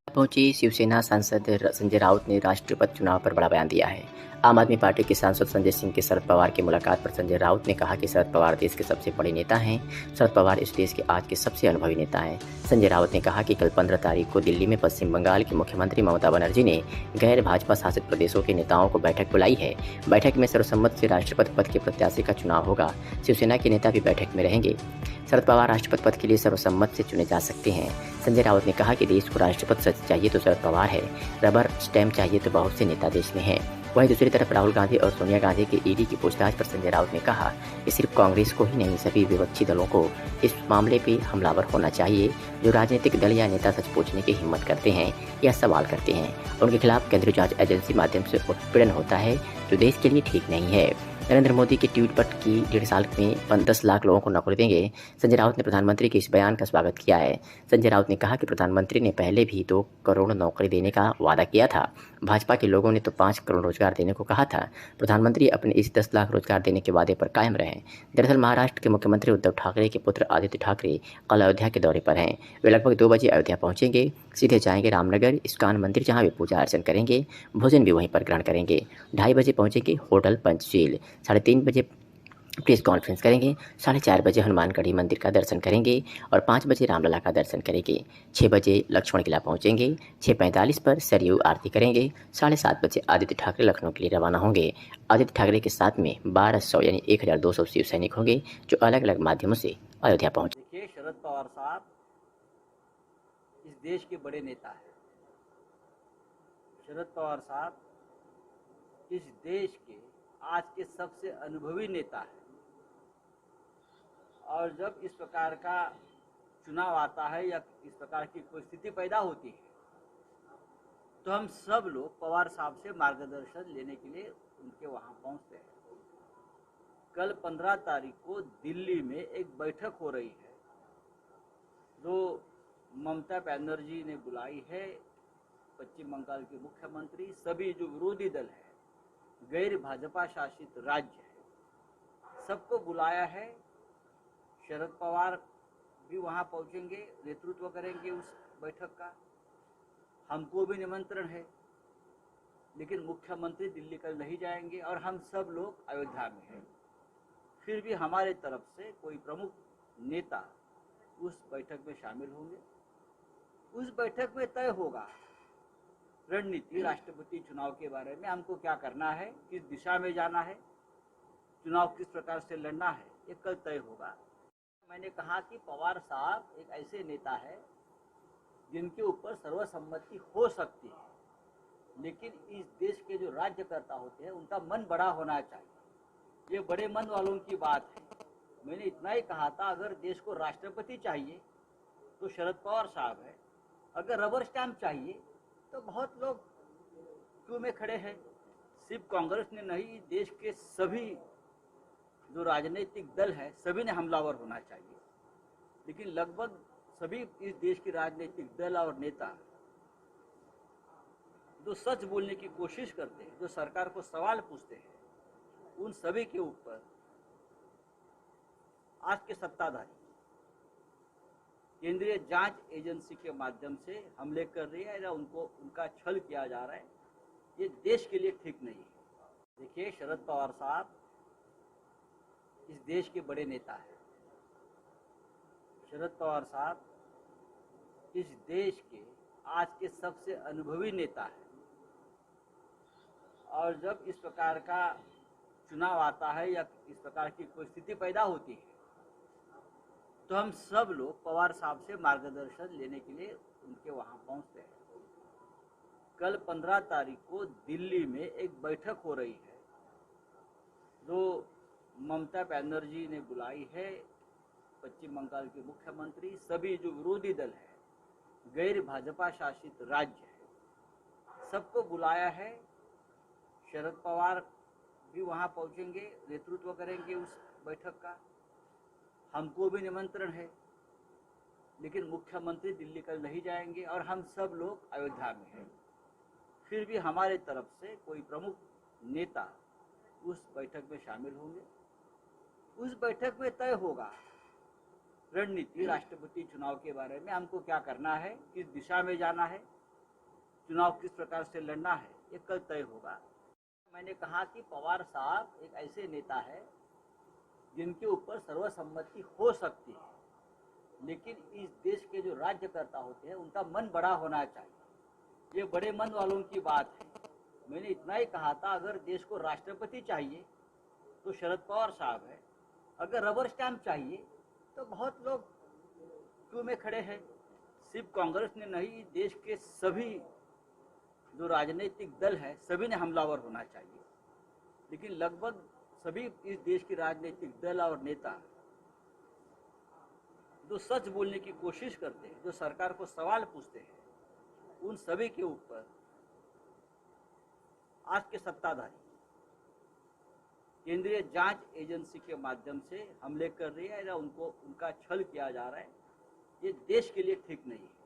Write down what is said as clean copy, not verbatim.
पहुंची शिवसेना सांसद संजय राउत ने राष्ट्रपति चुनाव पर बड़ा बयान दिया है। आम आदमी पार्टी के सांसद संजय सिंह के शरद पवार की मुलाकात पर संजय राउत ने कहा कि शरद पवार देश के सबसे बड़े नेता हैं। शरद पवार इस देश के आज के सबसे अनुभवी नेता हैं। संजय राउत ने कहा कि कल 15 तारीख को दिल्ली में पश्चिम बंगाल की मुख्यमंत्री ममता बनर्जी ने गैर भाजपा शासित प्रदेशों के नेताओं को बैठक बुलाई है। बैठक में सर्वसम्मत से राष्ट्रपति पद के प्रत्याशी का चुनाव होगा। शिवसेना के नेता भी बैठक में रहेंगे। शरद पवार राष्ट्रपति पद के लिए सर्वसम्मत से चुने जा सकते हैं। संजय राउत ने कहा कि देश को राष्ट्रपति सच चाहिए तो शरद पवार है, रबर स्टैम्प चाहिए तो बहुत से नेता देश में हैं। वहीं दूसरी तरफ राहुल गांधी और सोनिया गांधी के ईडी की पूछताछ पर संजय राउत ने कहा कि सिर्फ कांग्रेस को ही नहीं, सभी विपक्षी दलों को इस मामले पे हमलावर होना चाहिए। जो राजनीतिक दल या नेता सच पूछने की हिम्मत करते हैं या सवाल करते हैं, उनके खिलाफ केंद्रीय जांच एजेंसी माध्यम से उत्पीड़न होता है, जो देश के लिए ठीक नहीं है। नरेंद्र मोदी के ट्वीट पर कि 1.5 साल में 10 लाख लोगों को नौकरी देंगे, संजय राउत ने प्रधानमंत्री के इस बयान का स्वागत किया है। संजय राउत ने कहा कि प्रधानमंत्री ने पहले भी 2 करोड़ नौकरी देने का वादा किया था। भाजपा के लोगों ने तो 5 करोड़ रोजगार देने को कहा था। प्रधानमंत्री अपने इस 10 लाख रोजगार देने के वादे पर कायम रहे। दरअसल महाराष्ट्र के मुख्यमंत्री उद्धव ठाकरे के पुत्र आदित्य ठाकरे कल अयोध्या के दौरे पर हैं। वे लगभग 2 बजे अयोध्या पहुंचेंगे, सीधे जाएंगे रामनगर इस्कॉन मंदिर, जहां वे पूजा अर्चन करेंगे, भोजन भी वहीं पर ग्रहण करेंगे। 2:30 बजे पहुंचेंगे होटल पंचशील, 3:30 बजे प्रेस कॉन्फ्रेंस करेंगे, 4:30 बजे हनुमानगढ़ी मंदिर का दर्शन करेंगे और 5 बजे रामलला का दर्शन करेंगे। 6 बजे लक्ष्मण किला पहुंचेंगे, 6:45 पर सरयू आरती करेंगे। 7:30 बजे आदित्य ठाकरे लखनऊ के लिए रवाना होंगे। आदित्य ठाकरे के साथ में 1200 यानी 1200 शिव सैनिक होंगे, जो अलग अलग माध्यमों से अयोध्या पहुंचे। देखिए, शरद पवार साहब इस देश के बड़े नेता हैं। शरद पवार साहब इस देश के आज के सबसे अनुभवी नेता हैं। और जब इस प्रकार का चुनाव आता है या इस प्रकार की कोई स्थिति पैदा होती है, तो हम सब लोग पवार साहब से मार्गदर्शन लेने के लिए उनके वहाँ पहुँचते हैं। कल 15 तारीख को दिल्ली में एक बैठक हो रही है, जो ममता बनर्जी ने बुलाई है। पश्चिम बंगाल के मुख्यमंत्री, सभी जो विरोधी दल है, गैर भाजपा शासित राज्य है, सबको बुलाया है। शरद पवार भी वहां पहुंचेंगे, नेतृत्व करेंगे उस बैठक का। हमको भी निमंत्रण है, लेकिन मुख्यमंत्री दिल्ली कल नहीं जाएंगे और हम सब लोग अयोध्या में हैं। फिर भी हमारे तरफ से कोई प्रमुख नेता उस बैठक में शामिल होंगे। उस बैठक में तय होगा रणनीति, राष्ट्रपति चुनाव के बारे में हमको क्या करना है, किस दिशा में जाना है, चुनाव किस प्रकार से लड़ना है, ये कल तय होगा। मैंने कहा कि पवार साहब एक ऐसे नेता है जिनके ऊपर सर्वसम्मति हो सकती है, लेकिन इस देश के जो राज्यकर्ता होते हैं उनका मन बड़ा होना चाहिए। ये बड़े मन वालों की बात है। मैंने इतना ही कहा था, अगर देश को राष्ट्रपति चाहिए तो शरद पवार साहब है, अगर रबर स्टैम्प चाहिए तो बहुत लोग क्यों में खड़े हैं। सिर्फ कांग्रेस ने नहीं, देश के सभी जो राजनीतिक दल है, सभी ने हमलावर होना चाहिए। लेकिन लगभग सभी इस देश के राजनीतिक दल और नेता जो सच बोलने की कोशिश करते हैं, जो सरकार को सवाल पूछते हैं, उन सभी के ऊपर आज के सत्ताधारी केंद्रीय जांच एजेंसी के माध्यम से हमले कर रही है या उनका छल किया जा रहा है। ये देश के लिए ठीक नहीं है। देखिए, शरद पवार साहब इस देश के बड़े नेता हैं। शरद पवार साहब इस देश के आज के सबसे अनुभवी नेता हैं। और जब इस प्रकार का चुनाव आता है या इस प्रकार की कोई स्थिति पैदा होती है, तो हम सब लोग पवार साहब से मार्गदर्शन लेने के लिए उनके वहाँ पहुँचते हैं। कल 15 तारीख को दिल्ली में एक बैठक हो रही है, जो ममता बनर्जी ने बुलाई है। पश्चिम बंगाल के मुख्यमंत्री, सभी जो विरोधी दल है, गैर भाजपा शासित राज्य है, सबको बुलाया है। शरद पवार भी वहां पहुंचेंगे, नेतृत्व करेंगे उस बैठक का। हमको भी निमंत्रण है, लेकिन मुख्यमंत्री दिल्ली कल नहीं जाएंगे और हम सब लोग अयोध्या में हैं। फिर भी हमारे तरफ से कोई प्रमुख नेता उस बैठक में शामिल होंगे। उस बैठक में तय होगा रणनीति राष्ट्रपति चुनाव के बारे में, हमको क्या करना है, किस दिशा में जाना है, चुनाव किस प्रकार से लड़ना है, ये कल तय होगा। मैंने कहा कि पवार साहब एक ऐसे नेता है जिनके ऊपर सर्वसम्मति हो सकती है, लेकिन इस देश के जो राज्यकर्ता होते हैं उनका मन बड़ा होना चाहिए। ये बड़े मन वालों की बात है। मैंने इतना ही कहा था, अगर देश को राष्ट्रपति चाहिए तो शरद पवार साहब है, अगर रबर स्टैम्प चाहिए तो बहुत लोग क्यों में खड़े हैं। सिर्फ कांग्रेस ने नहीं, देश के सभी जो राजनीतिक दल है सभी ने हमलावर होना चाहिए, लेकिन लगभग सभी इस देश के राजनीतिक दल और नेता जो सच बोलने की कोशिश करते हैं, जो सरकार को सवाल पूछते हैं, उन सभी के ऊपर आज के सत्ताधारी केंद्रीय जांच एजेंसी के माध्यम से हमले कर रही है या उनका छल किया जा रहा है। ये देश के लिए ठीक नहीं है।